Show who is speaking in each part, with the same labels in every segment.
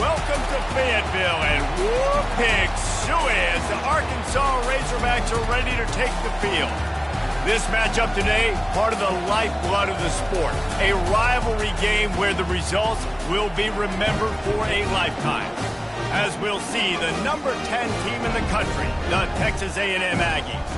Speaker 1: Welcome to Fayetteville, and whoop pig suey as the Arkansas Razorbacks are ready to take the field. This matchup today, part of the lifeblood of the sport. A rivalry game where the results will be remembered for a lifetime. As we'll see, the number 10 team in the country, the Texas A&M Aggies,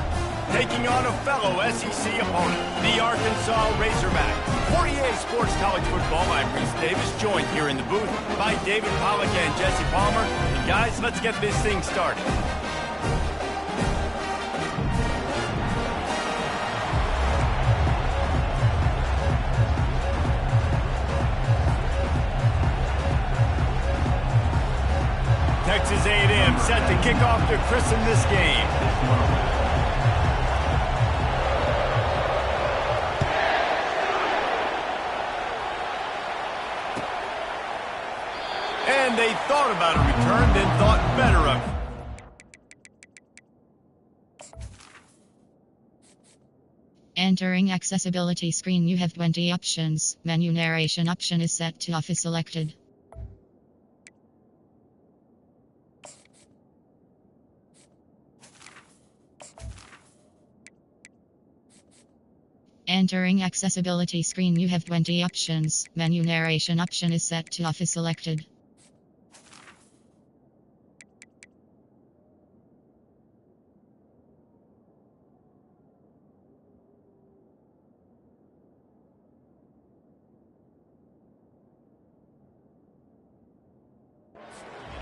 Speaker 1: taking on a fellow SEC opponent, the Arkansas Razorbacks. For EA Sports College Football, I'm Reese Davis, joined here in the booth by David Pollack and Jesse Palmer. And guys, let's get this thing started. Texas A&M set to kick off to christen this game. And they thought about a return, then thought better of it.
Speaker 2: Entering accessibility screen, you have 20 options. Menu narration option is set to off is selected. Entering accessibility screen, you have 20 options. Menu narration option is set to off is selected.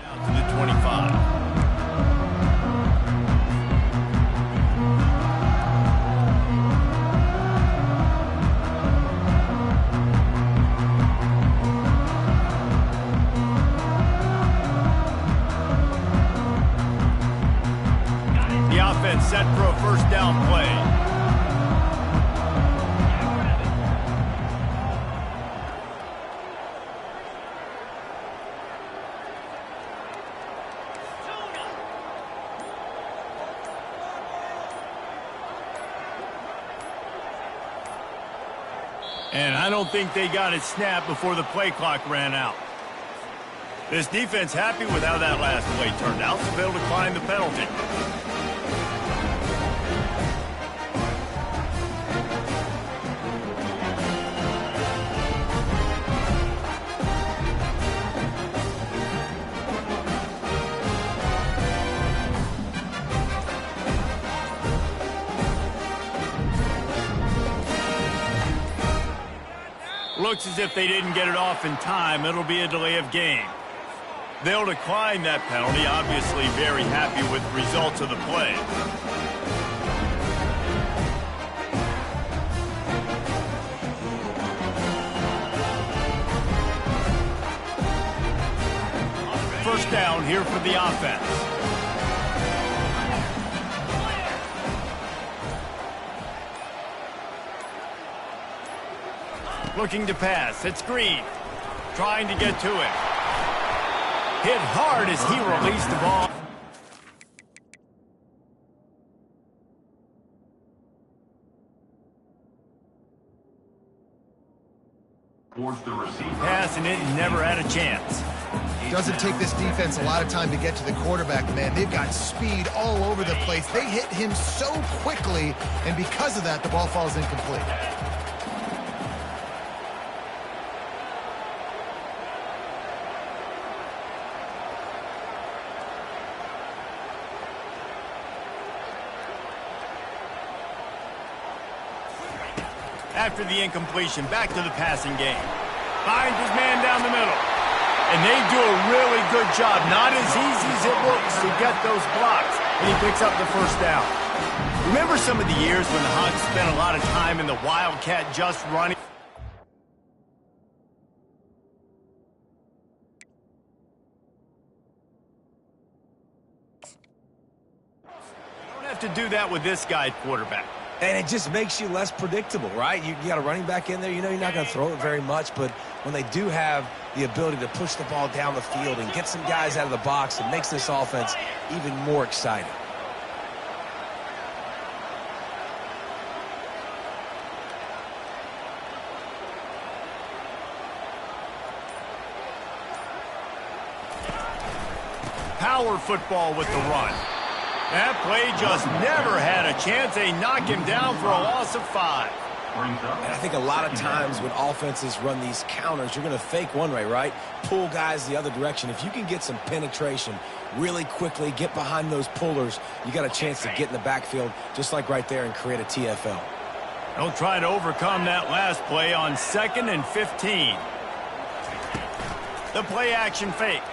Speaker 1: Out to the 25. The offense set for a first down play. And I don't think they got it snapped before the play clock ran out. This defense happy with how that last play turned out, so they'll decline the penalty. Looks as if they didn't get it off in time. It'll be a delay of game. They'll decline that penalty, obviously very happy with the results of the play. First down here for the offense. Looking to pass. It's Green. Trying to get to it. Hit hard as he released the ball. Passing it and never had a chance.
Speaker 3: Doesn't take this defense a lot of time to get to the quarterback, man. They've got speed all over the place. They hit him so quickly, and because of that, the ball falls incomplete.
Speaker 1: After the incompletion, back to the passing game. Finds his man down the middle. And they do a really good job. Not as easy as it looks to get those blocks. And he picks up the first down. Remember some of the years when the Hawks spent a lot of time in the Wildcat just running? You don't have to do that with this guy quarterback.
Speaker 4: And it just makes you less predictable, right? You got a running back in there. You know you're not going to throw it very much, but when they do have the ability to push the ball down the field and get some guys out of the box, it makes this offense even more exciting.
Speaker 1: power football with the run. That play just never had a chance. They knock him down for a loss of 5.
Speaker 4: And I think a lot of times when offenses run these counters, you're going to fake one way, right? Pull guys the other direction. If you can get some penetration really quickly, get behind those pullers, you got a chance to get in the backfield just like right there and create a TFL.
Speaker 1: They'll try to overcome that last play on 2nd and 15. The play action fake.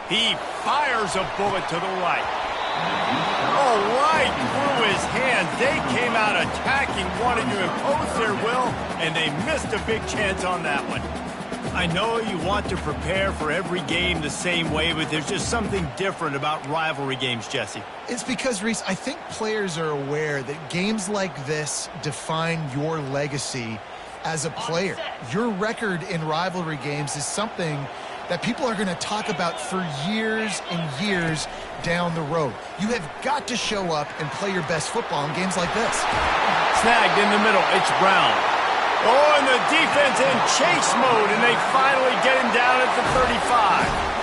Speaker 1: He fires a bullet to the right. Oh, right through his hands. They came out attacking, wanting to impose their will, and they missed a big chance on that one. I know you want to prepare for every game the same way, but there's just something different about rivalry games, Jesse.
Speaker 3: It's because, Reese, I think players are aware that games like this define your legacy as a player. Your record in rivalry games is something that people are going to talk about for years and years down the road. You have got to show up and play your best football in games like this.
Speaker 1: Snagged in the middle. It's Brown. Oh, and the defense in chase mode, and they finally get him down at the 35.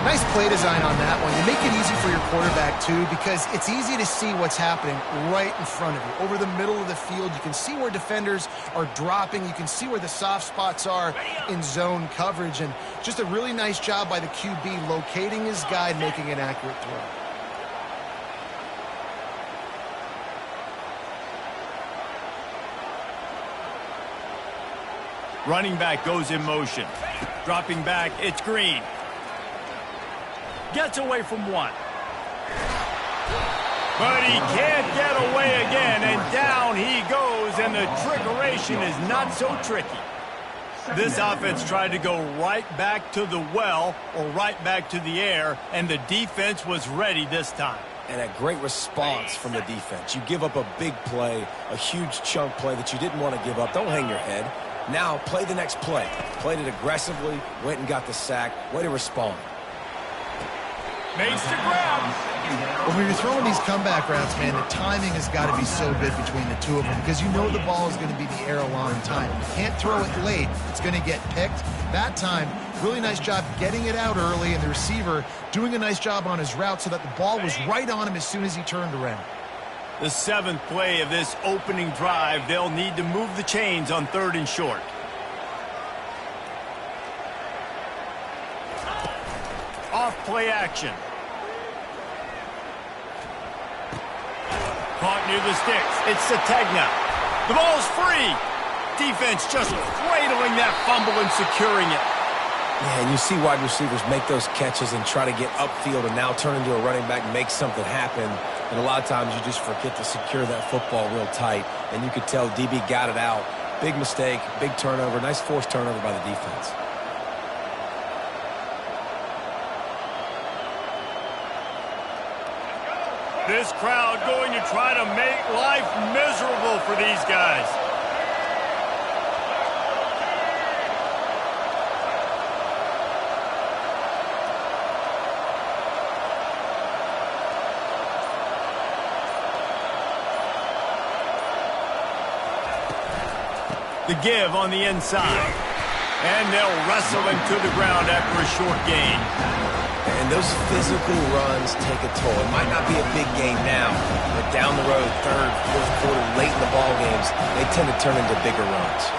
Speaker 3: Nice play design on that one. You make it easy for your quarterback, too, because it's easy to see what's happening right in front of you. Over the middle of the field, you can see where defenders are dropping. You can see where the soft spots are in zone coverage. And just a really nice job by the QB locating his guy and making an accurate throw.
Speaker 1: Running back goes in motion. Dropping back, it's Green. Gets away from one. But he can't get away again, and down he goes, and the trickeration is not so tricky. This offense tried to go right back to the well or right back to the air, and the defense was ready this time.
Speaker 4: And a great response from the defense. You give up a big play, a huge chunk play that you didn't want to give up. Don't hang your head. Now play the next play. Played it aggressively, went and got the sack. Way to respond.
Speaker 1: Makes the grab.
Speaker 3: Well, when you're throwing these comeback routes, man, the timing has got to be so good between the two of them because you know the ball is going to be the air a long time. You can't throw it late. It's going to get picked. That time, really nice job getting it out early, and the receiver doing a nice job on his route so that the ball was right on him as soon as he turned around.
Speaker 1: The 7th play of this opening drive, they'll need to move the chains on 3rd and short. Off play action. Caught near the sticks. It's Sategna. The ball's free. Defense just cradling that fumble and securing it.
Speaker 4: Yeah, and you see wide receivers make those catches and try to get upfield and now turn into a running back and make something happen. And a lot of times you just forget to secure that football real tight. And you could tell DB got it out. Big mistake, big turnover, nice forced turnover by the defense.
Speaker 1: This crowd going to try to make life miserable for these guys. The give on the inside. And they'll wrestle him to the ground after a short gain.
Speaker 4: And those physical runs take a toll. It might not be a big game now, but down the road, 3rd, 4th quarter, late in the ball games, they tend to turn into bigger runs.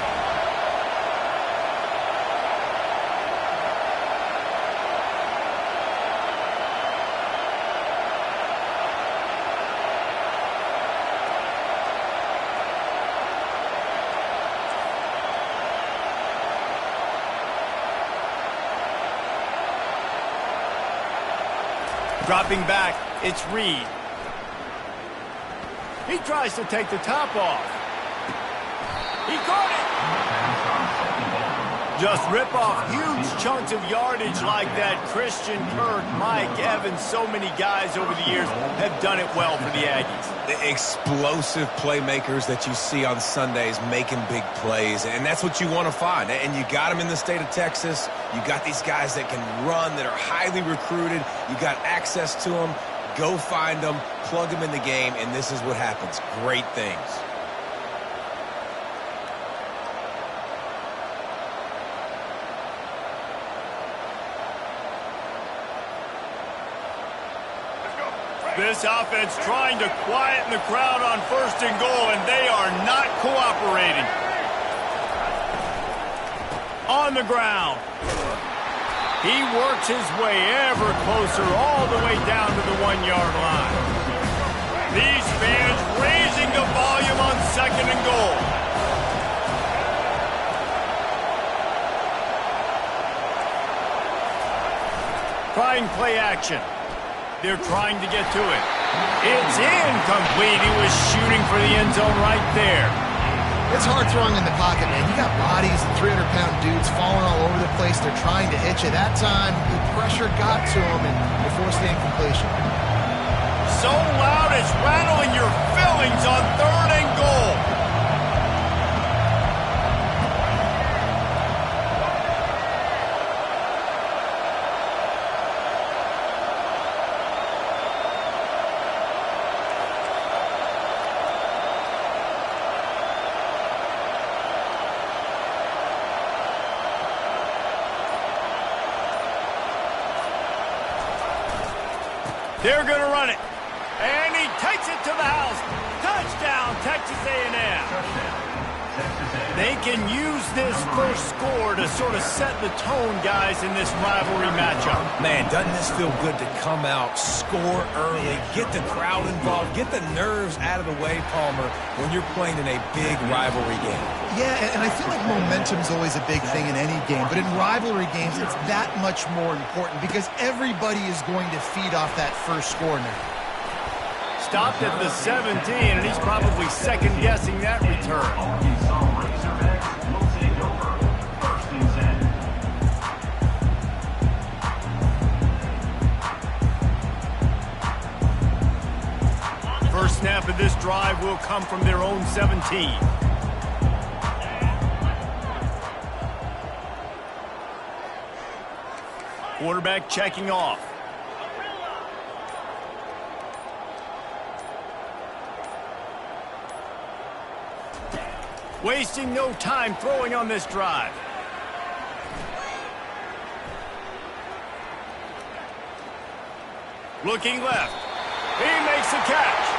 Speaker 1: Dropping back, it's Reed. He tries to take the top off. He caught it! Just rip off huge chunks of yardage like that. Christian Kirk, Mike Evans, so many guys over the years have done it well for the Aggies.
Speaker 4: The explosive playmakers that you see on Sundays making big plays, and that's what you want to find. And you got them in the state of Texas. You got these guys that can run, that are highly recruited. You got access to them. Go find them, plug them in the game, and this is what happens. Great things.
Speaker 1: This offense trying to quieten the crowd on 1st and goal, and they are not cooperating. On the ground. He works his way ever closer all the way down to the 1-yard line. These fans raising the volume on 2nd and goal. Trying play action. They're trying to get to it. It's incomplete. He was shooting for the end zone right there.
Speaker 3: It's hard throwing in the pocket, man. You got bodies and 300-pound dudes falling all over the place. They're trying to hit you. That time, the pressure got to him, and they forced the incompletion.
Speaker 1: So loud it's rattling your fillings on 3rd and goal. They're going to run it. And he takes it to the house. Touchdown, Texas A&M. They can use this first score to sort of set the tone, guys, in this rivalry matchup.
Speaker 4: Man, doesn't this feel good to come out, score early, get the crowd involved, get the nerves out of the way, Palmer, when you're playing in a big rivalry game.
Speaker 3: Yeah, and I feel like momentum's always a big thing in any game, but in rivalry games, it's that much more important because everybody is going to feed off that first score now.
Speaker 1: Stopped at the 17, and he's probably second-guessing that return. First snap of this drive will come from their own 17. Quarterback checking off. Wasting no time throwing on this drive. Looking left. He makes a catch.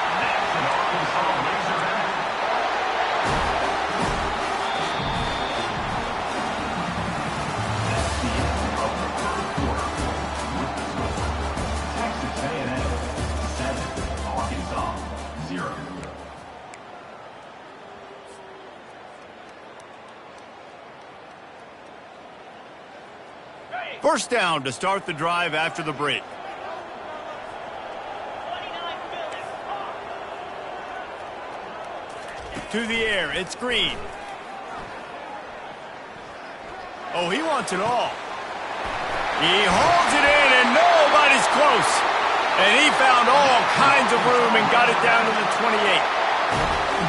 Speaker 1: First down to start the drive after the break. To the air, it's Green. Oh, he wants it all. He holds it in, and nobody's close. And he found all kinds of room and got it down to the 28.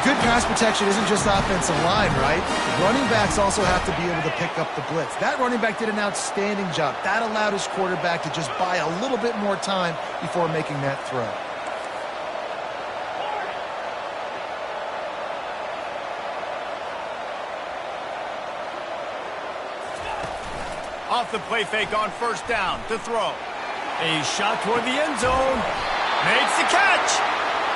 Speaker 3: Good pass protection isn't just offensive line, right? Running backs also have to be able to pick up the blitz. That running back did an outstanding job. That allowed his quarterback to just buy a little bit more time before making that throw.
Speaker 1: Off the play fake on first down to throw. A shot toward the end zone. Makes the catch.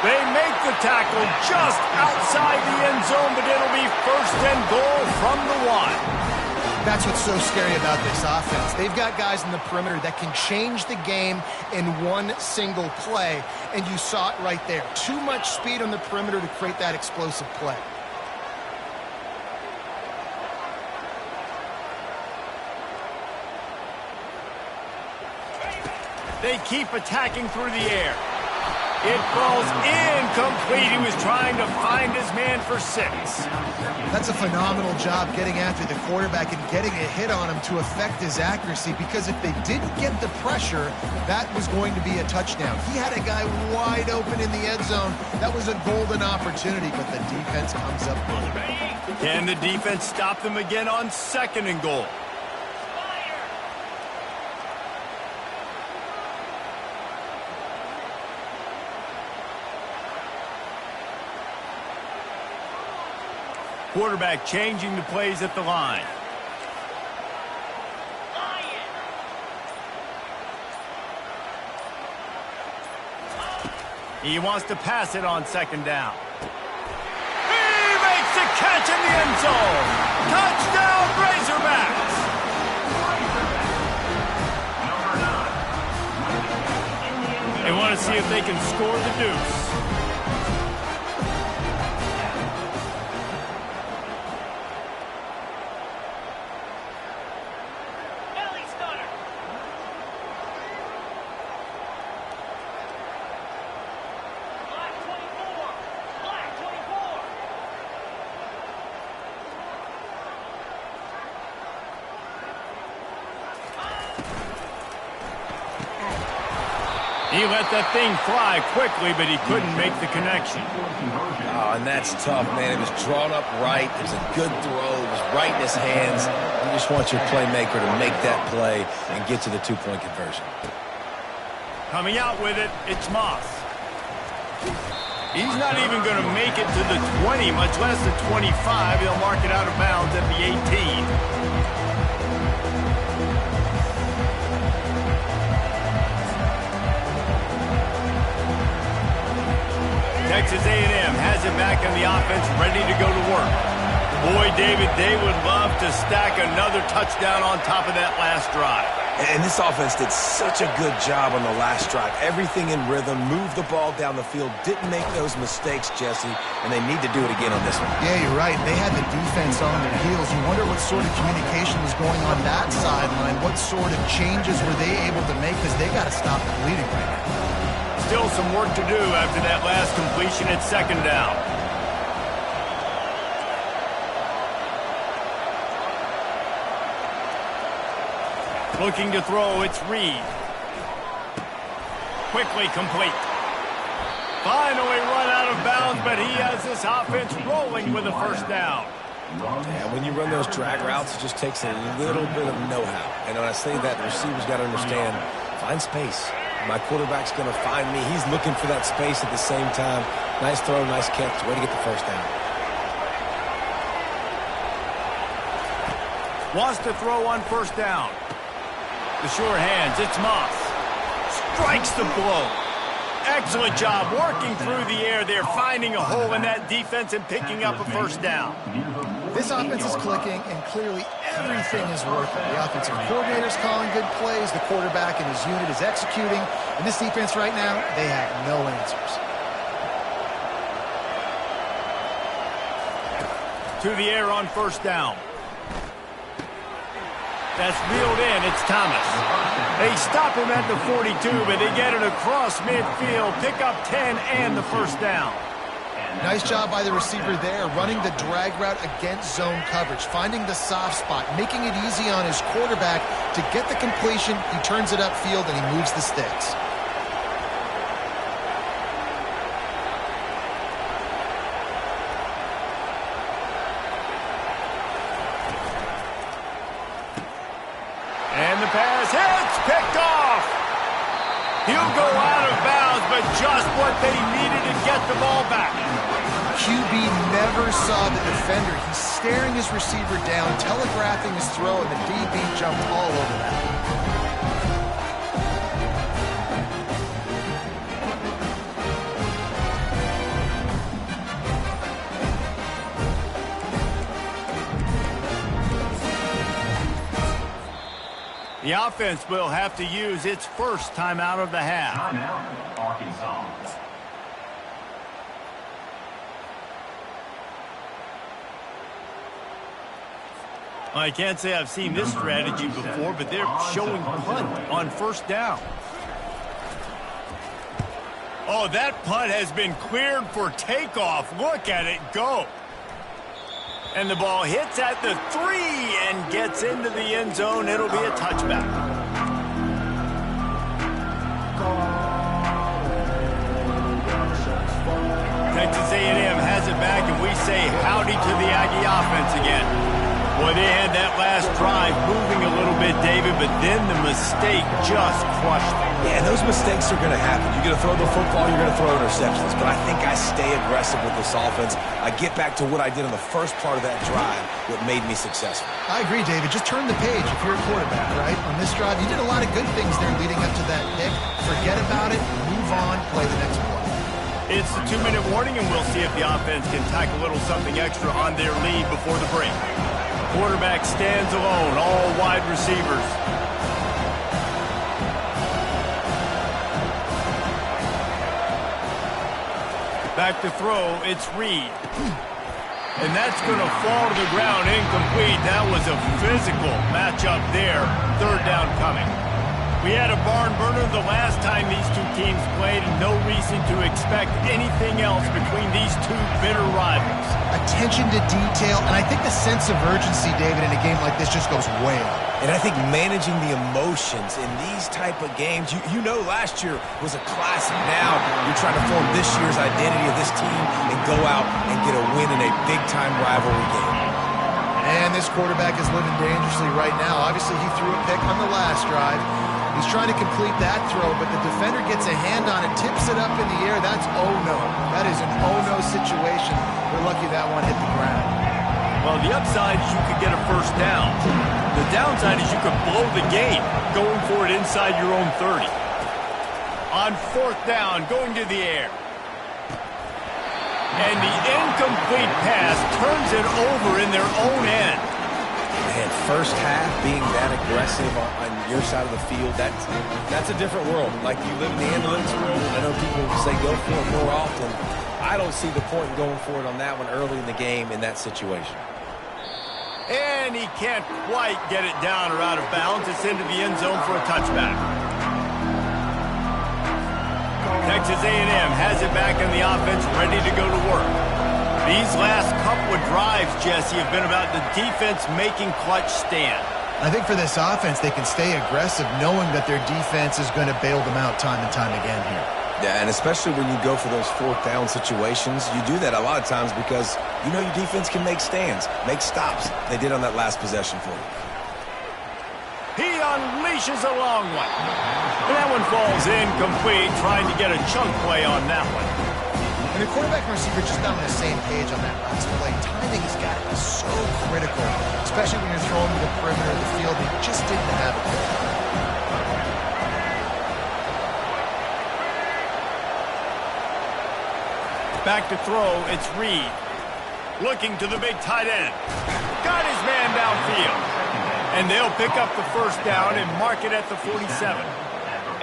Speaker 1: They make the tackle just outside the end zone, but it'll be 1st and goal from the 1.
Speaker 3: That's what's so scary about this offense. They've got guys in the perimeter that can change the game in one single play, and you saw it right there. Too much speed on the perimeter to create that explosive play.
Speaker 1: They keep attacking through the air. It falls incomplete. He was trying to find his man for 6.
Speaker 3: That's a phenomenal job getting after the quarterback and getting a hit on him to affect his accuracy, because if they didn't get the pressure, that was going to be a touchdown. He had a guy wide open in the end zone. That was a golden opportunity, but the defense comes up big.
Speaker 1: Can the defense stop them again on 2nd and goal? Quarterback changing the plays at the line. He wants to pass it on second down. He makes the catch in the end zone. Touchdown, Razorbacks. They want to see if they can score the deuce. He let that thing fly quickly, but he couldn't make the connection.
Speaker 4: Oh, and that's tough, man. It was drawn up right. It was a good throw. It was right in his hands. You just want your playmaker to make that play and get to the two-point conversion.
Speaker 1: Coming out with it, it's Moss. He's not even going to make it to the 20, much less the 25. He'll mark it out of bounds at the 18. Texas A&M has it back in the offense, ready to go to work. Boy, David, they would love to stack another touchdown on top of that last drive.
Speaker 4: And this offense did such a good job on the last drive. Everything in rhythm, moved the ball down the field, didn't make those mistakes, Jesse, and they need to do it again on this one.
Speaker 3: Yeah, you're right. They had the defense on their heels. You wonder what sort of communication was going on that sideline. What sort of changes were they able to make, because they got to stop the bleeding right now.
Speaker 1: Still some work to do after that last completion at second down. Looking to throw, it's Reed. Quickly complete. Finally run out of bounds, but he has this offense rolling with a first down.
Speaker 4: Yeah, when you run those drag routes, it just takes a little bit of know-how. And when I say that, the receivers got to understand, find space. My quarterback's going to find me. He's looking for that space at the same time. Nice throw, nice catch. Way to get the first down.
Speaker 1: Wants to throw on first down. The sure hands, it's Moss. Strikes the blow. Excellent job working through the air there, finding a hole in that defense and picking up a first down.
Speaker 3: This offense is clicking, and clearly everything is working. The offensive coordinator's calling good plays. The quarterback and his unit is executing. And this defense right now, they have no answers.
Speaker 1: To the air on first down. That's reeled in. It's Thomas. They stop him at the 42, but they get it across midfield. Pick up 10 and the first down.
Speaker 3: Nice job by the receiver there, running the drag route against zone coverage, finding the soft spot, making it easy on his quarterback to get the completion. He turns it upfield and he moves the sticks.
Speaker 1: And the pass hits, picked off. He'll go out of bounds, but just what they needed to get the ball back.
Speaker 3: QB never saw the defender. He's staring his receiver down, telegraphing his throw, and the DB jumped all over that.
Speaker 1: The offense will have to use its first timeout of the half.
Speaker 5: Timeout, Arkansas.
Speaker 1: I can't say I've seen this strategy before, but they're showing punt on first down. Oh, that punt has been cleared for takeoff. Look at it go. And the ball hits at the 3 and gets into the end zone. It'll be a touchback. Texas A&M has it back, and we say howdy to the Aggie offense again. Boy, they had that last drive moving a little bit, David, but then the mistake just crushed them.
Speaker 4: Yeah, and those mistakes are going to happen. You're going to throw the football, you're going to throw interceptions. But I think I stay aggressive with this offense. I get back to what I did on the first part of that drive, what made me successful.
Speaker 3: I agree, David. Just turn the page if you're a quarterback, right? On this drive, you did a lot of good things there leading up to that pick. Forget about it, move on, play the next play.
Speaker 1: It's the 2-minute warning, and we'll see if the offense can tack a little something extra on their lead before the break. Quarterback stands alone, all wide receivers. Back to throw, it's Reed. And that's going to fall to the ground, incomplete. That was a physical matchup there. Third down coming. We had a barn burner the last time these two teams played, and no reason to expect anything else between these two bitter rivals.
Speaker 3: Attention to detail, and I think the sense of urgency, David, in a game like this just goes way up.
Speaker 4: And I think managing the emotions in these type of games, you know last year was a classic. Now you're trying to form this year's identity of this team and go out and get a win in a big-time rivalry game.
Speaker 3: And this quarterback is living dangerously right now. Obviously, he threw a pick on the last drive. He's trying to complete that throw, but the defender gets a hand on it, tips it up in the air. That's oh-no. That is an oh-no situation. We're lucky that one hit the ground.
Speaker 1: Well, the upside is you could get a first down. The downside is you could blow the game going for it inside your own 30. On fourth down, going to the air. And the incomplete pass turns it over in their own end.
Speaker 4: Man, first half being that aggressive on your side of the field, that's a different world. Like you live in the analytics world, and I know people say go for it more often. I don't see the point in going for it on that one early in the game in that situation.
Speaker 1: And he can't quite get it down or out of bounds. It's into the end zone for a touchback. Texas A&M has it back in the offense, ready to go to work. These last couple of drives, Jesse, have been about the defense making clutch stand.
Speaker 3: I think for this offense, they can stay aggressive knowing that their defense is going to bail them out time and time again here.
Speaker 4: Yeah, and especially when you go for those fourth down situations, you do that a lot of times because you know your defense can make stands, make stops. They did on that last possession for you.
Speaker 1: He unleashes a long one. And that one falls incomplete, trying to get a chunk play on that one.
Speaker 3: And the quarterback and receiver just not on the same page on that last play. Timing has got to be so critical, especially when you're throwing to the perimeter of the field. They just didn't have it there.
Speaker 1: Back to throw, it's Reed. Looking to the big tight end. Got his man downfield. And they'll pick up the first down and mark it at the 47.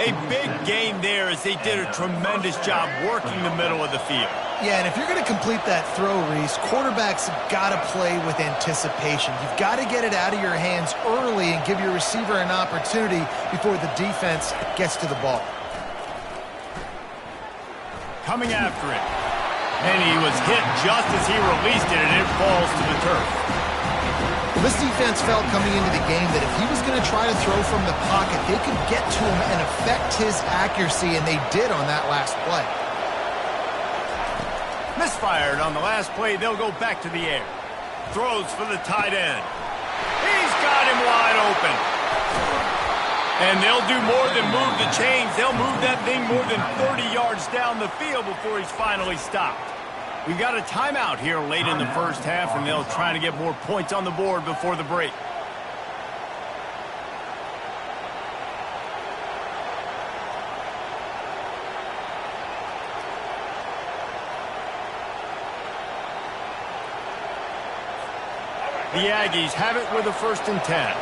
Speaker 1: A big gain there as they did a tremendous job working the middle of the field.
Speaker 3: Yeah, and if you're going to complete that throw, Reese, quarterbacks got to play with anticipation. You've got to get it out of your hands early and give your receiver an opportunity before the defense gets to the ball.
Speaker 1: Coming after it. And he was hit just as he released it, and it falls to the turf.
Speaker 3: Well, this defense felt coming into the game that if he was going to try to throw from the pocket, they could get to him and affect his accuracy, and they did on that last play.
Speaker 1: Misfired on the last play. They'll go back to the air. Throws for the tight end. He's got him wide open. And they'll do more than move the chains. They'll move that thing more than 30 yards down the field before he's finally stopped. We've got a timeout here late in the first half, and they'll try to get more points on the board before the break. The Aggies have it with a 1st and 10.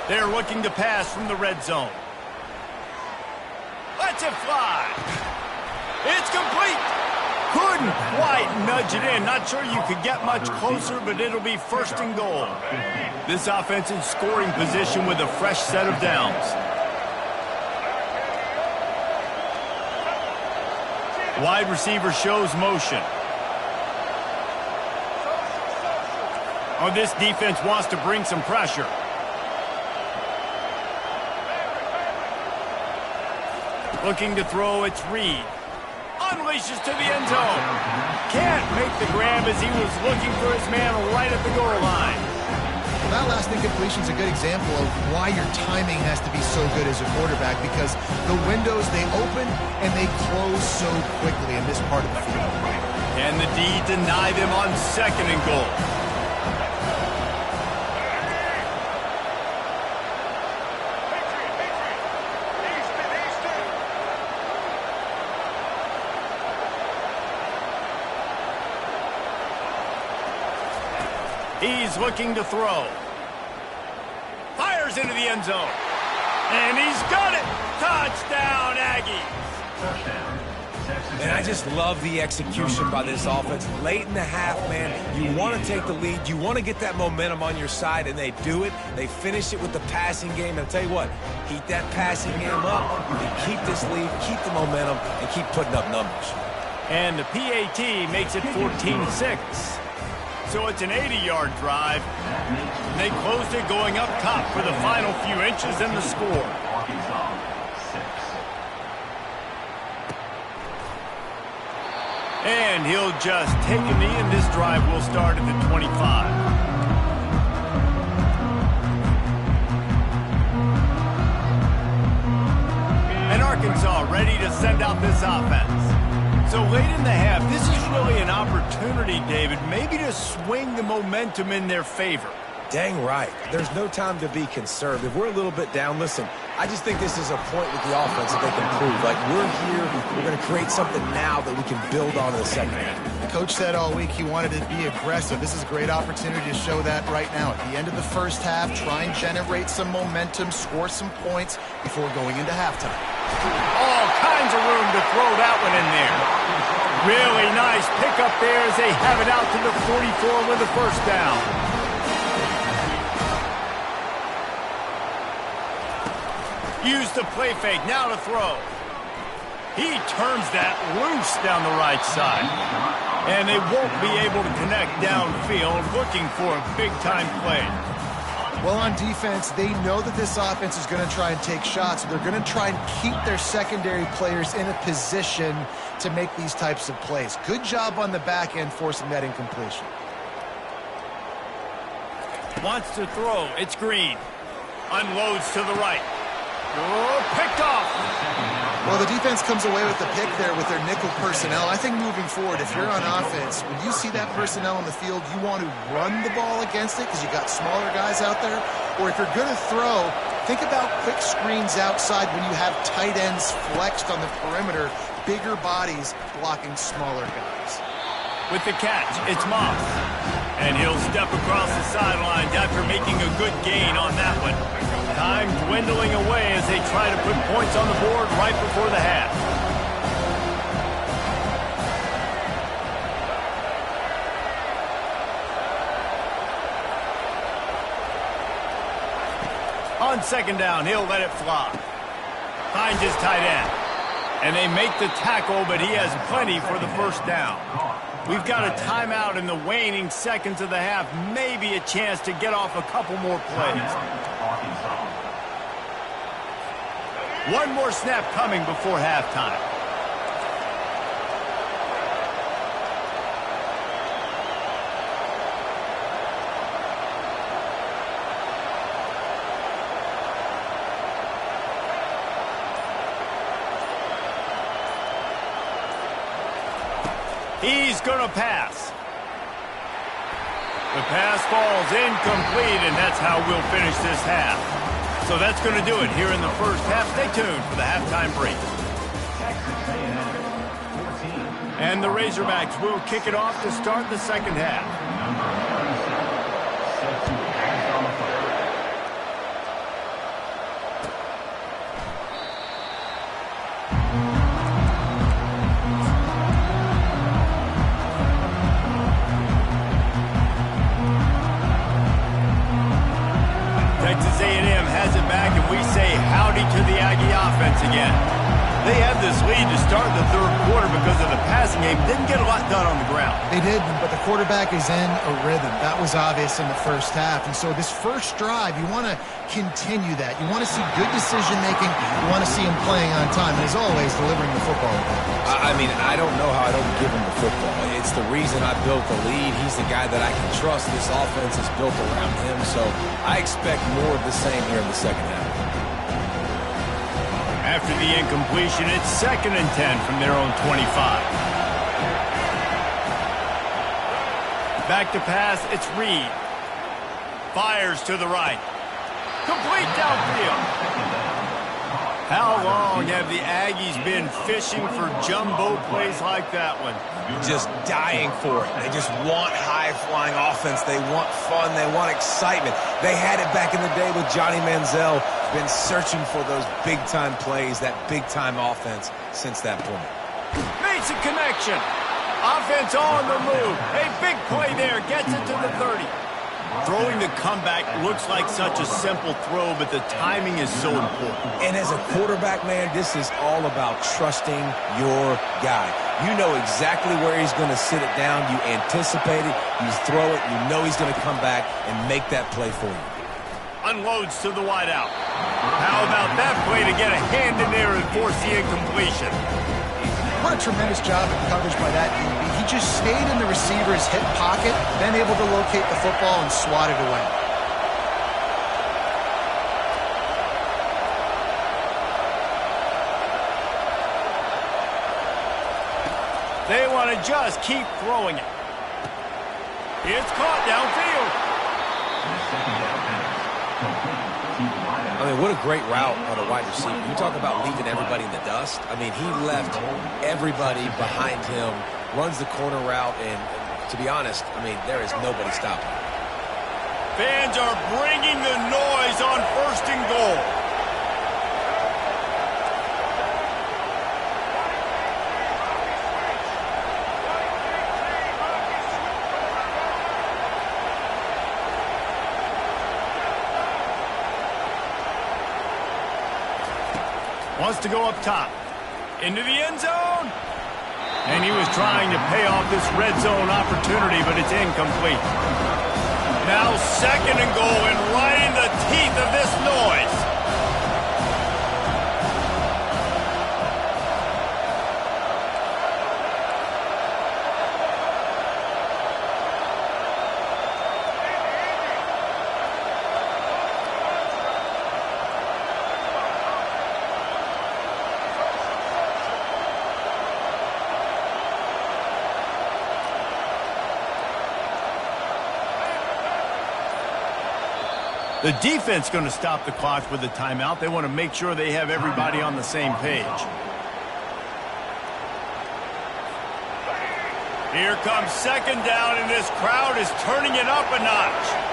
Speaker 1: They're looking to pass from the red zone. Lets it fly. It's complete. Couldn't quite nudge it in. Not sure you could get much closer, but it'll be 1st and goal. This offense in scoring position with a fresh set of downs. Wide receiver shows motion. Oh, this defense wants to bring some pressure. Looking to throw, it's Reed. Unleashes to the end zone. Can't make the grab as he was looking for his man right at the goal line.
Speaker 3: Well, that last incompletion is a good example of why your timing has to be so good as a quarterback, because the windows, they open and they close so quickly in this part of the field.
Speaker 1: And the D deny them on 2nd and goal. He's looking to throw. Fires into the end zone. And he's got it. Touchdown, Aggies.
Speaker 5: Touchdown.
Speaker 4: And I just love the execution by this offense. Late in the half, man, you want to take the lead. You want to get that momentum on your side, and they do it. They finish it with the passing game. And I'll tell you what, keep that passing game up, and keep this lead, keep the momentum, and keep putting up numbers.
Speaker 1: And the PAT makes it 14-6. So it's an 80-yard drive. And they closed it going up top for the final few inches in the score.
Speaker 5: Arkansas 6.
Speaker 1: And he'll just take a knee, and this drive will start at the 25. And Arkansas ready to send out this offense. So late in the half, this is really an opportunity, David, maybe to swing the momentum in their favor.
Speaker 4: Dang right. There's no time to be concerned. If we're a little bit down, listen, I just think this is a point with the offense that they can prove. Like, we're here, we're going to create something now that we can build on in the second half.
Speaker 3: The coach said all week he wanted to be aggressive. This is a great opportunity to show that right now. At the end of the first half, try and generate some momentum, score some points before going into halftime.
Speaker 1: All kinds of room to throw that one in there. Really nice pickup there as they have it out to the 44 with the first down. Use the play fake, now to throw. He turns that loose down the right side. And they won't be able to connect downfield, looking for a big-time play.
Speaker 3: Well, on defense, they know that this offense is going to try and take shots. So they're going to try and keep their secondary players in a position to make these types of plays. Good job on the back end forcing that incompletion.
Speaker 1: Wants to throw. It's Green. Unloads to the right. Oh, picked off.
Speaker 3: Well, the defense comes away with the pick there with their nickel personnel. I think moving forward, if you're on offense, when you see that personnel on the field, you want to run the ball against it because you got smaller guys out there. Or if you're going to throw, think about quick screens outside when you have tight ends flexed on the perimeter, bigger bodies blocking smaller guys.
Speaker 1: With the catch, it's Moss. And he'll step across the sidelines after making a good gain on that one. Time dwindling away as they try to put points on the board right before the half. On second down, he'll let it fly. Finds his tight end. And they make the tackle, but he has plenty for the first down. We've got a timeout in the waning seconds of the half. Maybe a chance to get off a couple more plays. One more snap coming before halftime. He's going to pass. The pass falls incomplete, and that's how we'll finish this half. So that's going to do it here in the first half. Stay tuned for the halftime break. And the Razorbacks will kick it off to start the second half. Texas A&M has it back, and we say howdy to the Aggie offense again. They had this lead to start the third quarter because of the passing game. Didn't get a lot done on the ground.
Speaker 3: They did, but the quarterback is in a rhythm. That was obvious in the first half. And so this first drive, you want to continue that. You want to see good decision-making. You want to see him playing on time. And as always, delivering the football.
Speaker 4: I mean, I don't know how I don't give him the football. It's the reason I built the lead. He's the guy that I can trust. This offense is built around him. So I expect more of the same here in the second half.
Speaker 1: After the incompletion, it's 2nd and 10 from their own 25. Back to pass, it's Reed. Fires to the right. Complete downfield. How long have the Aggies been fishing for jumbo plays like that one?
Speaker 4: Just dying for it. They just want high-flying offense. They want fun. They want excitement. They had it back in the day with Johnny Manziel. Been searching for those big-time plays, that big-time offense since that point.
Speaker 1: Makes a connection. Offense on the move. A big play there. Gets it to the 30. Throwing the comeback looks like such a simple throw, but the timing is so important.
Speaker 4: And as a quarterback, man, this is all about trusting your guy. You know exactly where he's going to sit it down. You anticipate it. You throw it. You know he's going to come back and make that play for you.
Speaker 1: Unloads to the wideout. How about that play to get a hand in there and force the incompletion?
Speaker 3: What a tremendous job of coverage by that DB. He just stayed in the receiver's hip pocket, then able to locate the football and swat it away.
Speaker 1: They want to just keep throwing it. It's caught downfield.
Speaker 4: I mean, what a great route on a wide receiver. You talk about leaving everybody in the dust. I mean, he left everybody behind him, runs the corner route, and to be honest, I mean, there is nobody stopping him.
Speaker 1: Fans are bringing the noise on 1st and goal. Wants to go up top. Into the end zone. And he was trying to pay off this red zone opportunity, but it's incomplete. Now 2nd and goal and right in the teeth of this noise. The defense going to stop the clock with a timeout. They want to make sure they have everybody on the same page. Here comes 2nd down, and this crowd is turning it up a notch.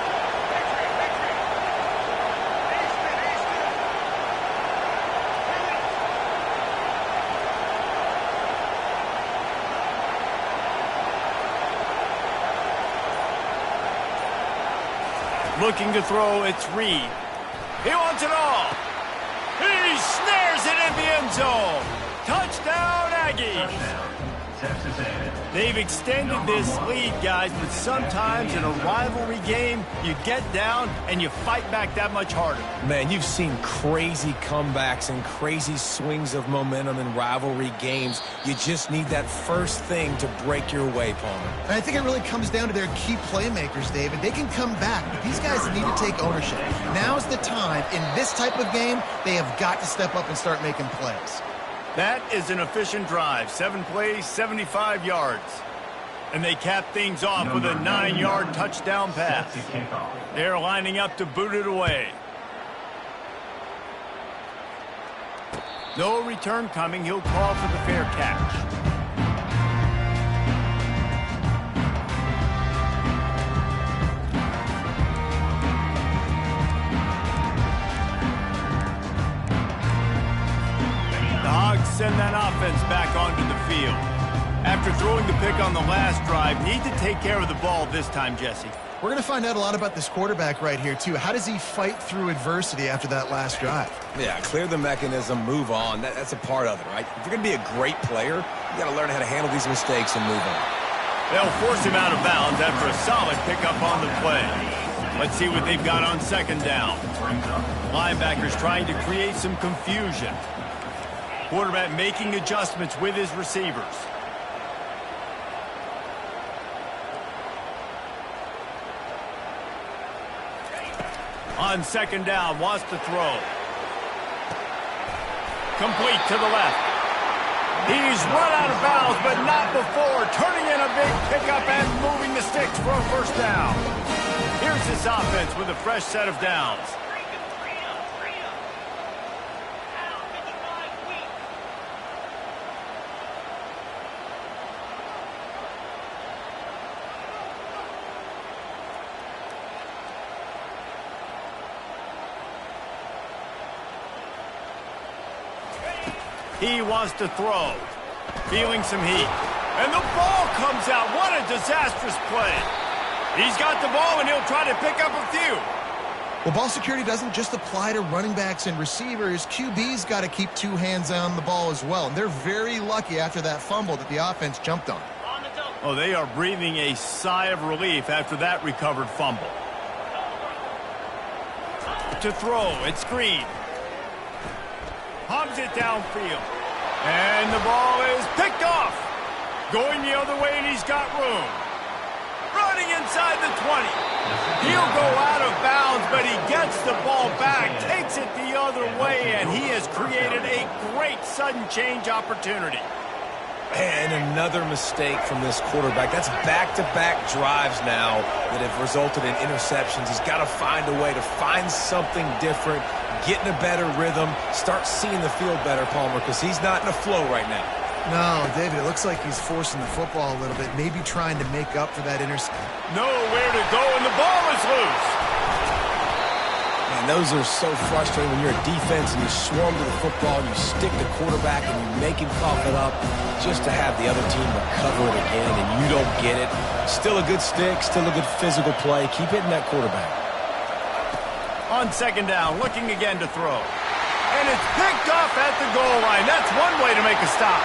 Speaker 1: Looking to throw, it's Reed. He wants it all. He snares it in the end zone. Touchdown, Aggies. They've extended this lead, guys, but sometimes in a rivalry game, you get down and you fight back that much harder.
Speaker 4: Man, you've seen crazy comebacks and crazy swings of momentum in rivalry games. You just need that first thing to break your way, Palmer.
Speaker 3: And I think it really comes down to their key playmakers, David. They can come back, but these guys need to take ownership. Now's the time. In this type of game, they have got to step up and start making plays.
Speaker 1: That is an efficient drive. 7 plays, 75 yards. And they cap things off with a 9-yard touchdown pass. They're lining up to boot it away. No return coming. He'll call for the fair catch. Send that offense back onto the field. After throwing the pick on the last drive, need to take care of the ball this time, Jesse.
Speaker 3: We're going to find out a lot about this quarterback right here, too. How does he fight through adversity after that last drive?
Speaker 4: Yeah, clear the mechanism, move on. That's a part of it, right? If you're going to be a great player, you got to learn how to handle these mistakes and move on.
Speaker 1: They'll force him out of bounds after a solid pickup on the play. Let's see what they've got on 2nd down. Linebackers trying to create some confusion. Quarterback making adjustments with his receivers. On 2nd down, wants to throw. Complete to the left. He's run out of bounds, but not before. Turning in a big pickup and moving the sticks for a 1st down. Here's this offense with a fresh set of downs. He wants to throw. Feeling some heat. And the ball comes out. What a disastrous play. He's got the ball, and he'll try to pick up a few.
Speaker 3: Well, ball security doesn't just apply to running backs and receivers. QB's got to keep two hands on the ball as well. And they're very lucky after that fumble that the offense jumped on.
Speaker 1: Oh, they are breathing a sigh of relief after that recovered fumble. To throw, it's Green. Hums it downfield. And the ball is picked off. Going the other way, and he's got room. Running inside the 20. He'll go out of bounds, but he gets the ball back, takes it the other way, and he has created a great sudden change opportunity.
Speaker 4: And another mistake from this quarterback. That's back-to-back drives now that have resulted in interceptions. He's got to find a way to find something different, get in a better rhythm, start seeing the field better, Palmer, because he's not in a flow right now.
Speaker 3: No, David, it looks like he's forcing the football a little bit, maybe trying to make up for that interception.
Speaker 1: Nowhere to go, and the ball is loose.
Speaker 4: And those are so frustrating when you're a defense and you swarm to the football, and you stick the quarterback, and you make him cough it up just to have the other team recover it again, and you don't get it. Still a good stick, still a good physical play. Keep hitting that quarterback.
Speaker 1: On second down, looking again to throw. And it's picked off at the goal line. That's one way to make a stop.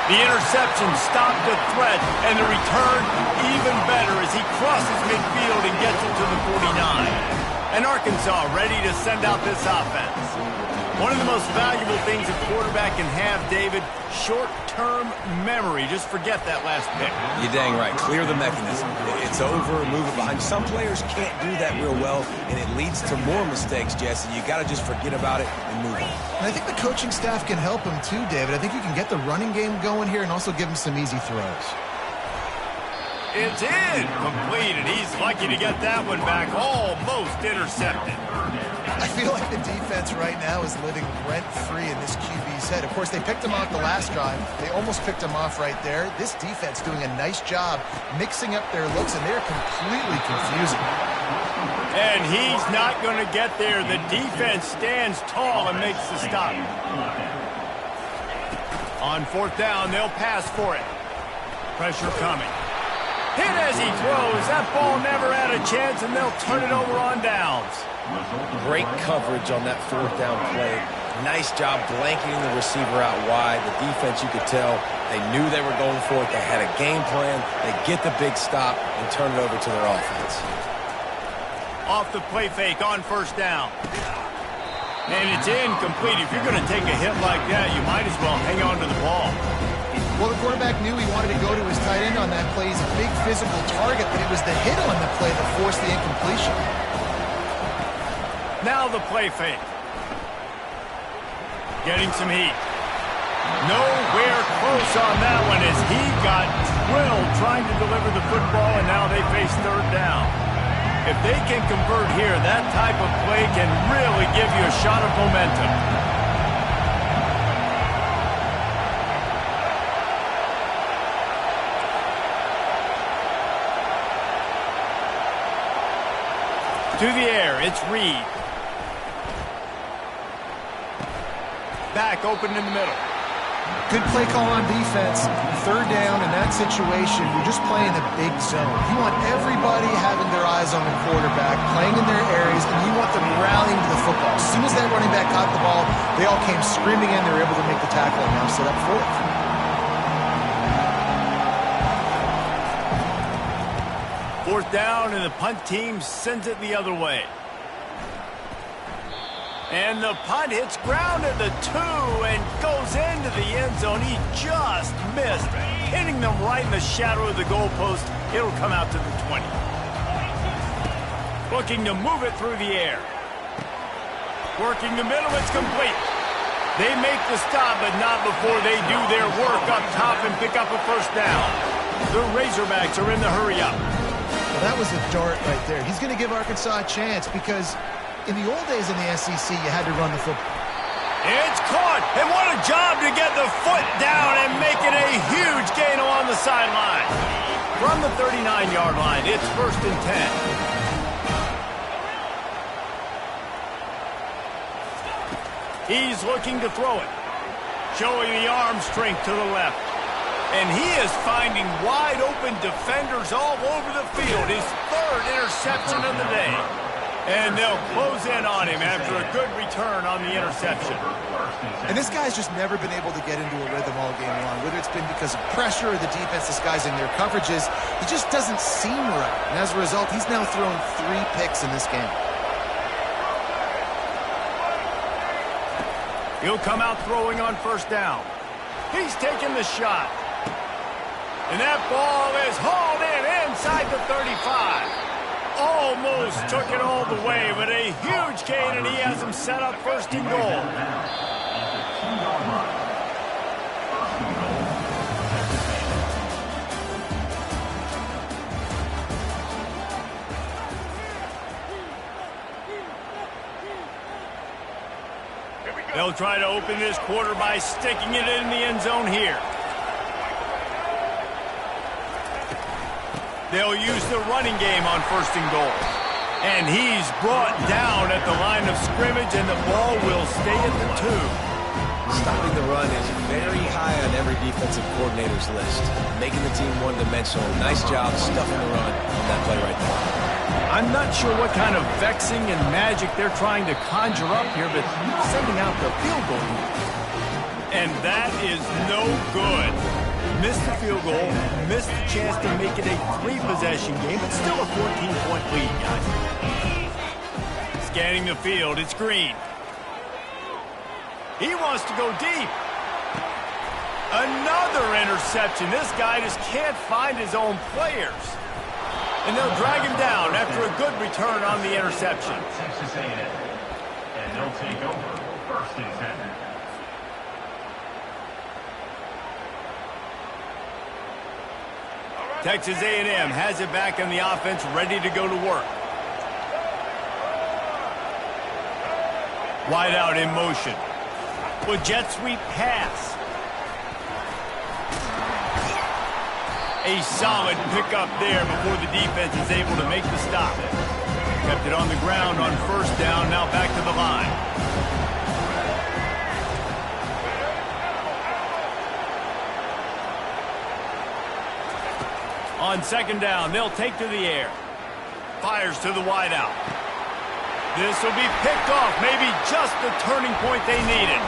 Speaker 1: The interception stopped the threat, and the return even better as he crosses midfield and gets it to the 49. And Arkansas ready to send out this offense. One of the most valuable things a quarterback can have, David, short-term memory. Just forget that last pick.
Speaker 4: You're dang right. Clear the mechanism. It's over and move it behind. Some players can't do that real well, and it leads to more mistakes, Jesse. You got to just forget about it and move on.
Speaker 3: And I think the coaching staff can help him too, David. I think you can get the running game going here and also give him some easy throws.
Speaker 1: It's incomplete, and he's lucky to get that one back. Almost intercepted.
Speaker 3: I feel like the defense right now is living rent-free in this QB's head. Of course, they picked him off the last drive. They almost picked him off right there. This defense doing a nice job mixing up their looks, and they're completely confusing.
Speaker 1: And he's not going to get there. The defense stands tall and makes the stop. On fourth down, they'll pass for it. Pressure coming. Hit as he throws. That ball never had a chance, and they'll turn it over on downs.
Speaker 4: Great coverage on that fourth down play. Nice job blanketing the receiver out wide. The defense, you could tell, they knew they were going for it. They had a game plan. They get the big stop and turn it over to their offense.
Speaker 1: Off the play fake on first down. And it's incomplete. If you're going to take a hit like that, you might as well hang on to the ball.
Speaker 3: Well, the quarterback knew he wanted to go to his tight end on that play. He's a big physical target, but it was the hit on the play that forced the incompletion.
Speaker 1: Now the play fake. Getting some heat. Nowhere close on that one as he got drilled trying to deliver the football, and now they face third down. If they can convert here, that type of play can really give you a shot of momentum. To the air, it's Reed. Back open in the middle.
Speaker 3: Good play call on defense. Third down in that situation, you're just playing a big zone. You want everybody having their eyes on the quarterback, playing in their areas, and you want them rallying to the football. As soon as that running back caught the ball, they all came screaming in. They were able to make the tackle and now set up fourth.
Speaker 1: Fourth down, and the punt team sends it the other way. And the punt hits ground at the 2 and goes into the end zone. He just missed, hitting them right in the shadow of the goalpost. It'll come out to the 20. Looking to move it through the air. Working the middle, it's complete. They make the stop, but not before they do their work up top and pick up a first down. The Razorbacks are in the hurry-up.
Speaker 3: Well, that was a dart right there. He's going to give Arkansas a chance because in the old days in the SEC, you had to run the football.
Speaker 1: It's caught, and what a job to get the foot down and make it a huge gain along the sideline. From the 39-yard line, it's 1st and 10. He's looking to throw it. Showing the arm strength to the left. And he is finding wide open defenders all over the field. His third interception of the day. And they'll close in on him after a good return on the interception.
Speaker 3: And this guy's just never been able to get into a rhythm all game long. Whether it's been because of pressure or the defense disguising their coverages, he just doesn't seem right. And as a result, he's now thrown 3 picks in this game.
Speaker 1: He'll come out throwing on first down. He's taking the shot. And that ball is hauled in inside the 35. Almost took it all the way, but a huge gain, and he has him set up first and goal. They'll try to open this quarter by sticking it in the end zone here. They'll use the running game on first and goal. And he's brought down at the line of scrimmage, and the ball will stay at the 2.
Speaker 4: Stopping the run is very high on every defensive coordinator's list. Making the team one-dimensional. Nice job stuffing the run on that play right there.
Speaker 1: I'm not sure what kind of vexing and magic they're trying to conjure up here, but sending out the field goal. And that is no good. Missed the field goal, missed the chance to make it a 3-possession game, but still a 14-point lead, guys. Scanning the field, it's Green. He wants to go deep. Another interception. This guy just can't find his own players. And they'll drag him down after a good return on the interception.
Speaker 5: Texas A&M. And they'll take over first and 10.
Speaker 1: Texas A&M has it back on the offense, ready to go to work. Wide out in motion. With jet sweep pass. A solid pickup there before the defense is able to make the stop. Kept it on the ground on first down, now back to the line. On second down, they'll take to the air. Fires to the wideout. This will be picked off, maybe just the turning point they needed.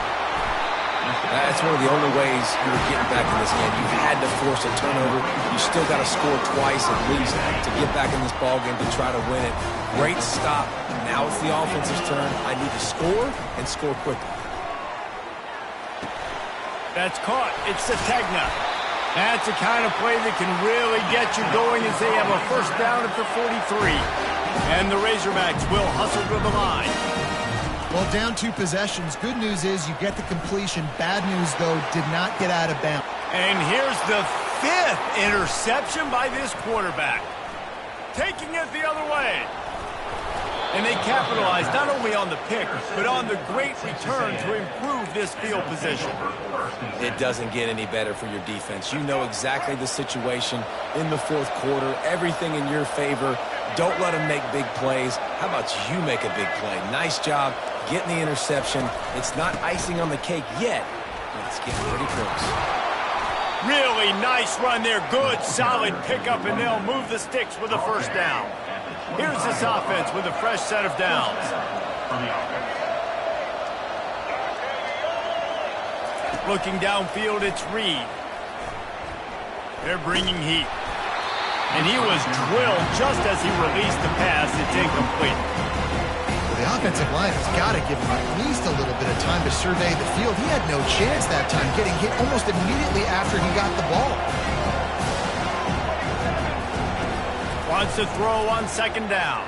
Speaker 4: That's one of the only ways you were getting back in this game. You had to force a turnover. You still got to score twice at least to get back in this ball game to try to win it. Great stop. Now it's the offensive's turn. I need to score and score quickly.
Speaker 1: That's caught. It's Sategna. That's the kind of play that can really get you going as they have a first down at the 43. And the Razorbacks will hustle to the line.
Speaker 3: Well, down 2 possessions. Good news is you get the completion. Bad news, though, did not get out of bounds.
Speaker 1: And here's the 5th interception by this quarterback. Taking it the other way. And they capitalized not only on the pick, but on the great return to improve this field position.
Speaker 4: It doesn't get any better for your defense. You know exactly the situation in the 4th quarter. Everything in your favor. Don't let them make big plays. How about you make a big play? Nice job getting the interception. It's not icing on the cake yet, but it's getting pretty close.
Speaker 1: Really nice run there. Good, solid pickup, and they'll move the sticks with a first down. Here's this offense with a fresh set of downs. Looking downfield, it's Reed. They're bringing heat. And he was drilled just as he released the pass. It's incomplete.
Speaker 3: The offensive line has got to give him at least a little bit of time to survey the field. He had no chance that time, getting hit almost immediately after he got the ball.
Speaker 1: Wants to throw on second down.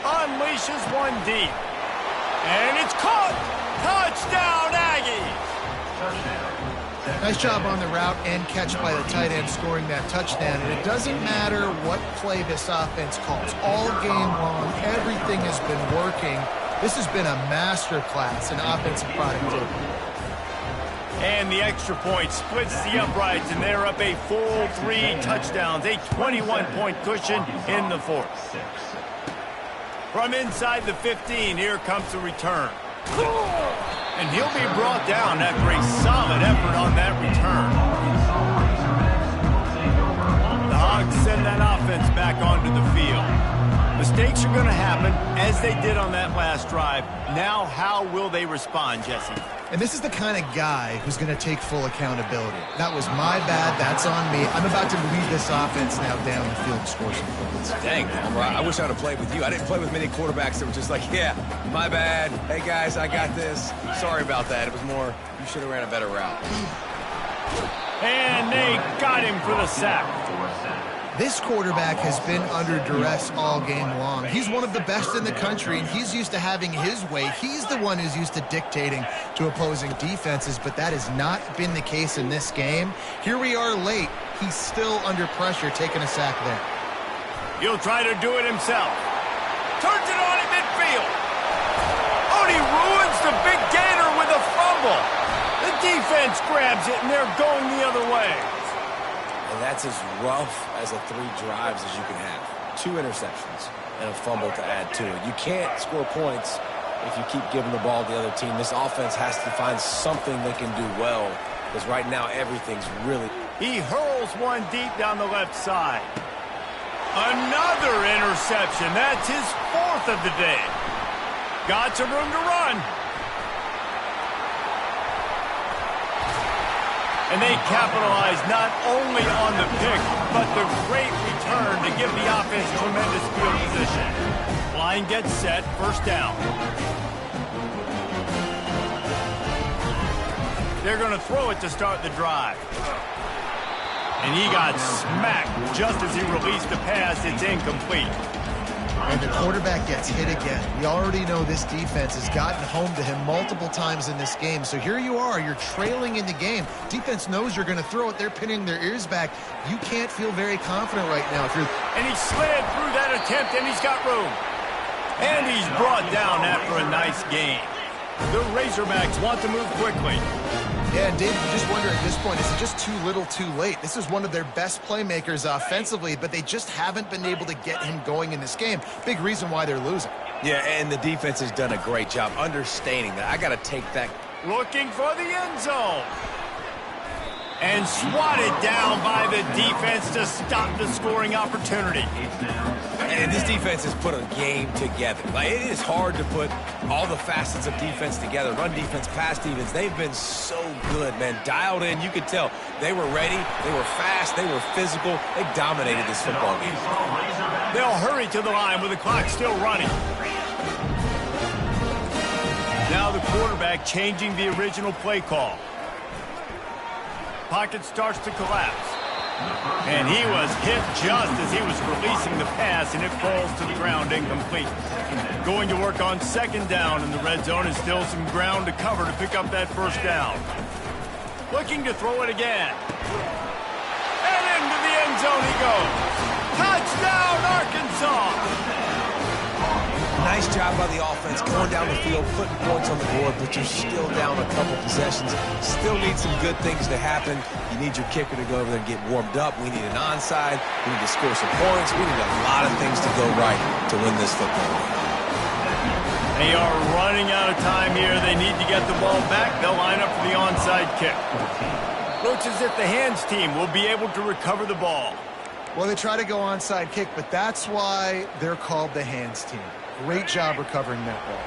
Speaker 1: Unleashes one deep. And it's caught. Touchdown, Aggies.
Speaker 3: Nice job on the route and catch by the tight end scoring that touchdown. And it doesn't matter what play this offense calls. All game long, everything has been working. This has been a master class in offensive productivity.
Speaker 1: And the extra point splits the uprights, and they're up a full 3 touchdowns, a 21-point cushion in the 4th. From inside the 15, here comes the return. And he'll be brought down after a solid effort on that return. The Hogs send that offense back onto the field. Mistakes are going to happen, as they did on that last drive. Now, how will they respond, Jesse?
Speaker 3: And this is the kind of guy who's going to take full accountability. That was my bad. That's on me. I'm about to lead this offense now down the field and score some points.
Speaker 4: Dang, Palmer, I wish I'd have played with you. I didn't play with many quarterbacks that were just like, yeah, my bad. Hey, guys, I got this. Sorry about that. It was more, you should have ran a better route.
Speaker 1: And they got him for the sack.
Speaker 3: This quarterback has been under duress all game long. He's one of the best in the country, and he's used to having his way. He's the one who's used to dictating to opposing defenses, but that has not been the case in this game. Here we are late. He's still under pressure, taking a sack there.
Speaker 1: He'll try to do it himself. Turns it on in midfield. Oh, and he ruins the big gainer with a fumble. The defense grabs it, and they're going the other way.
Speaker 4: And that's as rough as a 3 drives as you can have. 2 interceptions and a fumble to add to it. You can't score points if you keep giving the ball to the other team. This offense has to find something they can do well, because right now everything's really...
Speaker 1: He hurls one deep down the left side. Another interception. That's his 4th of the day. Got some room to run. And they capitalize not only on the pick, but the great return to give the offense tremendous field position. Line gets set, first down. They're going to throw it to start the drive. And he got smacked just as he released the pass. It's incomplete.
Speaker 3: And the quarterback gets hit again. We already know this defense has gotten home to him multiple times in this game. So here you are, you're trailing in the game. Defense knows you're going to throw it. They're pinning their ears back. You can't feel very confident right now.
Speaker 1: And he slid through that attempt, and he's got room. And he's brought down after a nice game. The Razorbacks want to move quickly.
Speaker 3: Yeah, and Dave, you just wonder at this point, is it just too little too late? This is one of their best playmakers offensively, but they just haven't been able to get him going in this game. Big reason why they're losing.
Speaker 4: Yeah, and the defense has done a great job understanding that. I got to take that.
Speaker 1: Looking for the end zone. And swatted down by the defense to stop the scoring opportunity.
Speaker 4: And this defense has put a game together. Like, it is hard to put all the facets of defense together. Run defense, pass defense. They've been so good, man. Dialed in. You could tell they were ready. They were fast. They were physical. They dominated this football game.
Speaker 1: They'll hurry to the line with the clock still running. Now the quarterback changing the original play call. Pocket starts to collapse. And he was hit just as he was releasing the pass, and it falls to the ground incomplete. Going to work on second down in the red zone, and still some ground to cover to pick up that first down. Looking to throw it again. And into the end zone he goes. Touchdown, Arkansas!
Speaker 4: Nice job by the offense going down the field, putting points on the board, but you're still down a couple possessions. Still need some good things to happen. You need your kicker to go over there and get warmed up. We need an onside. We need to score some points. We need a lot of things to go right to win this football game.
Speaker 1: They are running out of time here. They need to get the ball back. They'll line up for the onside kick. Looks as if the hands team will be able to recover the ball.
Speaker 3: Well, they try to go onside kick, but that's why they're called the hands team. Great job recovering that ball.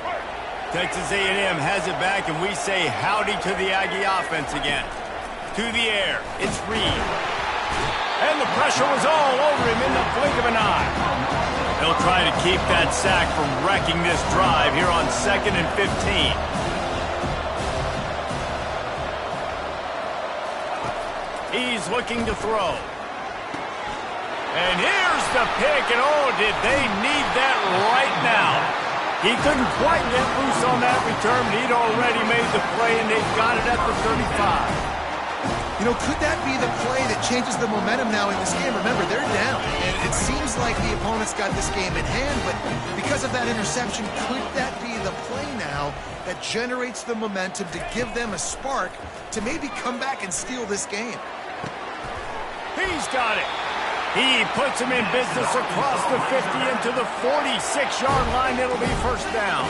Speaker 1: Texas A&M has it back, and we say howdy to the Aggie offense again. To the air, it's Reed. And the pressure was all over him in the blink of an eye. They'll try to keep that sack from wrecking this drive here on 2nd and 15. He's looking to throw. And here's the pick, and oh, did they need that right now. He couldn't quite get loose on that return, but he'd already made the play, and they've got it at the 35.
Speaker 3: You know, could that be the play that changes the momentum now in this game? Remember, they're down, and it seems like the opponent's got this game in hand, but because of that interception, could that be the play now that generates the momentum to give them a spark to maybe come back and steal this game?
Speaker 1: He's got it. He puts him in business across the 50 into the 46-yard line. It'll be first down.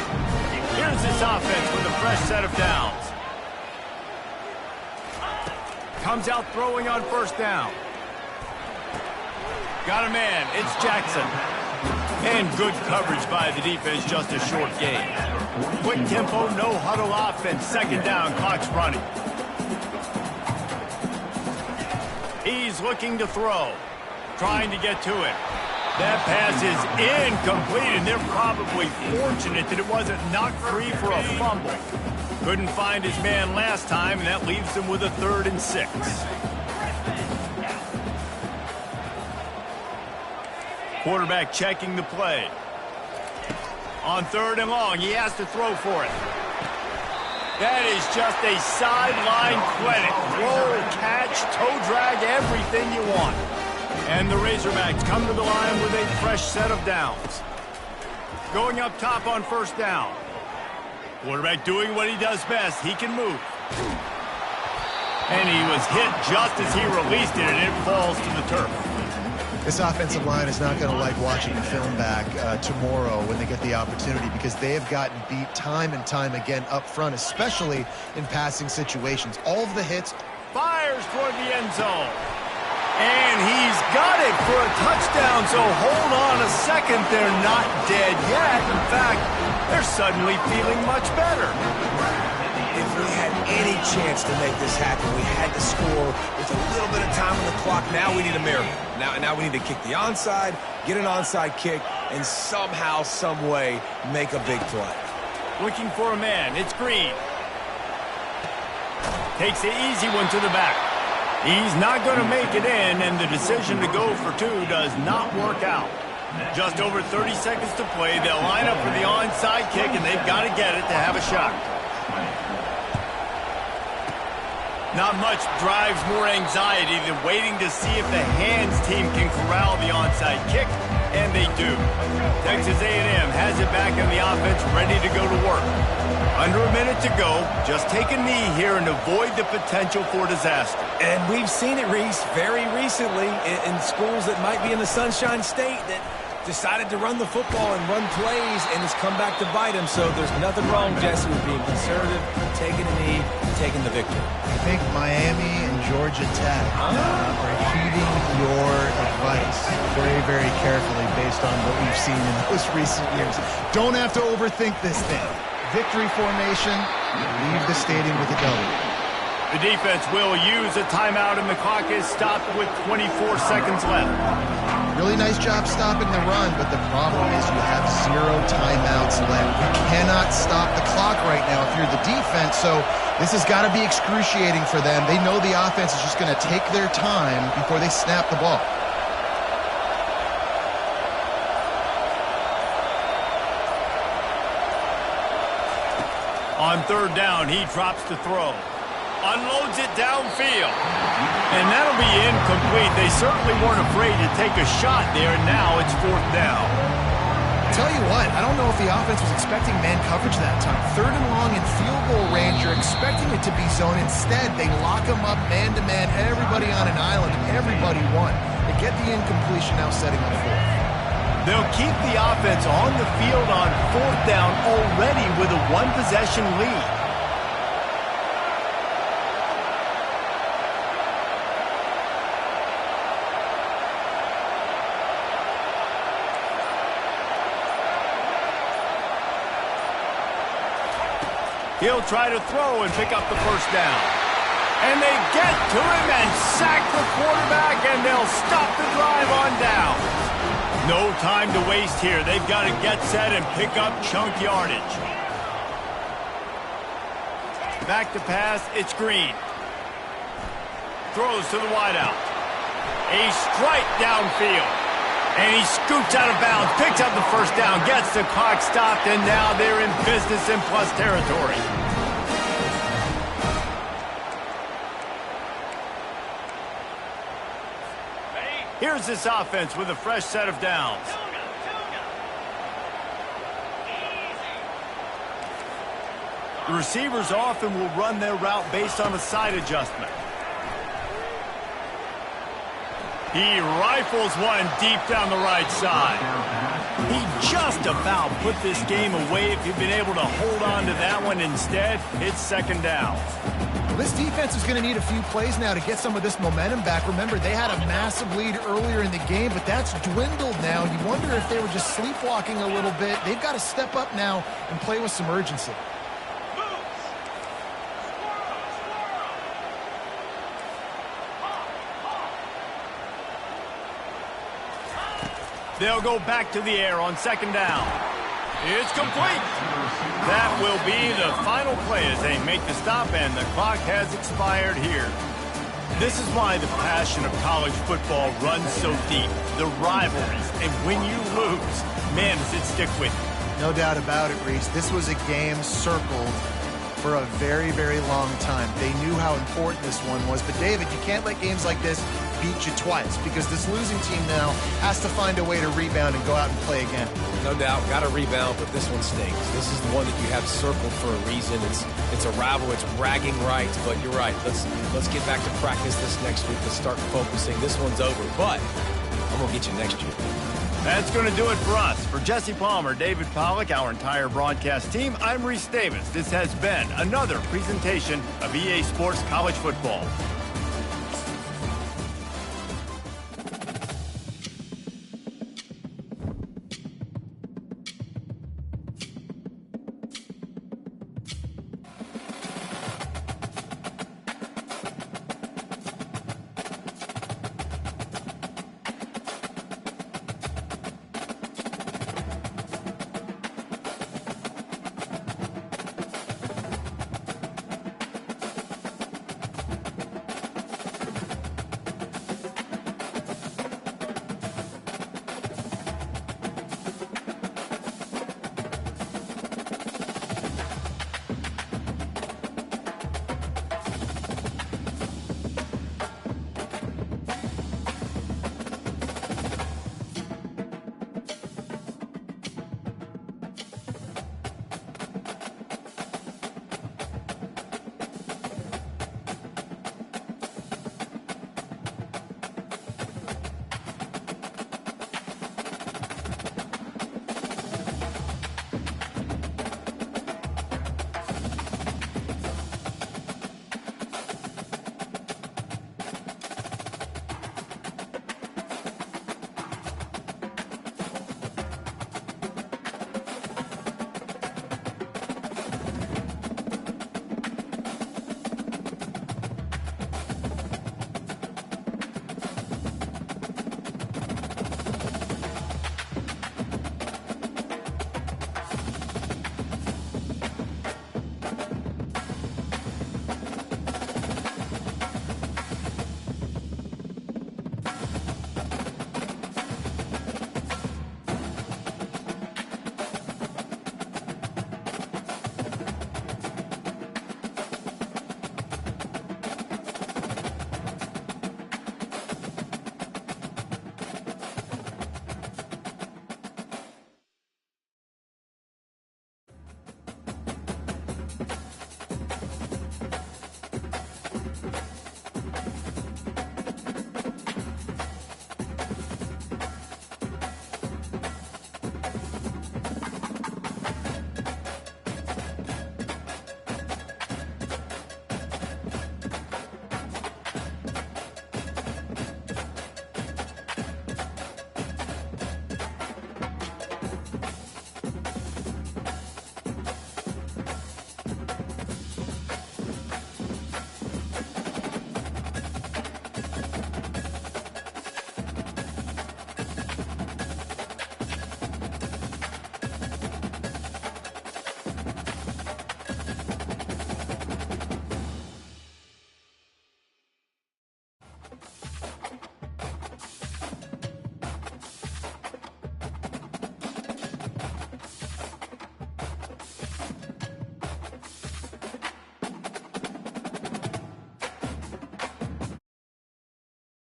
Speaker 1: Here's this offense with a fresh set of downs. Comes out throwing on first down. Got a man. It's Jackson. And good coverage by the defense, just a short gain. Quick tempo, no huddle offense. Second down, clock's running. He's looking to throw. Trying to get to it. That pass is incomplete, and they're probably fortunate that it wasn't knocked free for a fumble. Couldn't find his man last time, and that leaves him with a 3rd and 6. Quarterback checking the play. On 3rd and long, he has to throw for it. That is just a sideline clinic. Roll, catch, toe drag, everything you want. And the Razorbacks come to the line with a fresh set of downs. Going up top on first down. Quarterback doing what he does best. He can move. And he was hit just as he released it, and it falls to the turf.
Speaker 3: This offensive line is not going to like watching the film back tomorrow when they get the opportunity, because they have gotten beat time and time again up front, especially in passing situations. All of the hits.
Speaker 1: Fires toward the end zone. And he's got it for a touchdown, so hold on a second. They're not dead yet. In fact, they're suddenly feeling much better.
Speaker 4: If we had any chance to make this happen, we had to score with a little bit of time on the clock. Now we need a miracle. Now we need to kick the onside, get an onside kick, and somehow, some way, make a big play.
Speaker 1: Looking for a man. It's Green. Takes the easy one to the back. He's not going to make it in, and the decision to go for 2 does not work out. Just over 30 seconds to play. They'll line up for the onside kick, and they've got to get it to have a shot. Not much drives more anxiety than waiting to see if the hands team can corral the onside kick, and they do. Texas A&M has it back in the offense, ready to go to work. Under a minute to go, just take a knee here and avoid the potential for disaster.
Speaker 4: And we've seen it, Reese, very recently in schools that might be in the Sunshine State that decided to run the football and run plays, and it's come back to bite him. So there's nothing wrong, Jesse, with being conservative, taking a knee, taking the victory.
Speaker 3: I think Miami and Georgia Tech are heeding your advice very, very carefully based on what we've seen in those recent years. Don't have to overthink this thing. Victory formation, leave the stadium with a W.
Speaker 1: The defense will use a timeout, and the clock is stopped with 24 seconds left.
Speaker 3: Really nice job stopping the run, but the problem is you have 0 timeouts left. You cannot stop the clock right now if you're the defense, so this has got to be excruciating for them. They know the offense is just going to take their time before they snap the ball.
Speaker 1: On 3rd down, he drops to throw. Unloads it downfield. And that'll be incomplete. They certainly weren't afraid to take a shot there, and now it's 4th down.
Speaker 6: Tell you what, I don't know if the offense was expecting man coverage that time. 3rd and long in field goal range, you're expecting it to be zone. Instead, they lock them up man-to-man, everybody on an island, and everybody won. They get the incompletion, now setting up 4th.
Speaker 1: They'll keep the offense on the field on 4th down already with a 1-possession lead. He'll try to throw and pick up the first down. And they get to him and sack the quarterback, and they'll stop the drive on down. No time to waste here. They've got to get set and pick up chunk yardage. Back to pass, it's Green. Throws to the wideout. A strike downfield. And he scoots out of bounds, picks up the first down, gets the clock stopped, and now they're in business in plus territory. Here's this offense with a fresh set of downs. The receivers often will run their route based on a side adjustment. He rifles one deep down the right side. He just about put this game away. If he'd been able to hold on to that one instead, it's second down.
Speaker 3: Well, this defense is going to need a few plays now to get some of this momentum back. Remember, they had a massive lead earlier in the game, but that's dwindled now. You wonder if they were just sleepwalking a little bit. They've got to step up now and play with some urgency.
Speaker 1: They'll go back to the air on second down. It's complete. That will be the final play as they make the stop, and the clock has expired here. This is why the passion of college football runs so deep. The rivalries, and when you lose, man, does it stick with you.
Speaker 3: No doubt about it, Reese. This was a game circled for a very, very long time. They knew how important this one was. But, David, you can't let games like this beat you twice, because this losing team now has to find a way to rebound and go out and play again.
Speaker 4: No doubt, got to rebound, but this one stinks. This is the one that you have circled for a reason. It's a rival, it's bragging rights, but you're right. Let's get back to practice this next week. Let's start focusing. This one's over, but I'm going to get you next year.
Speaker 1: That's going to do it for us. For Jesse Palmer, David Pollack, our entire broadcast team, I'm Reese Davis. This has been another presentation of EA Sports College Football.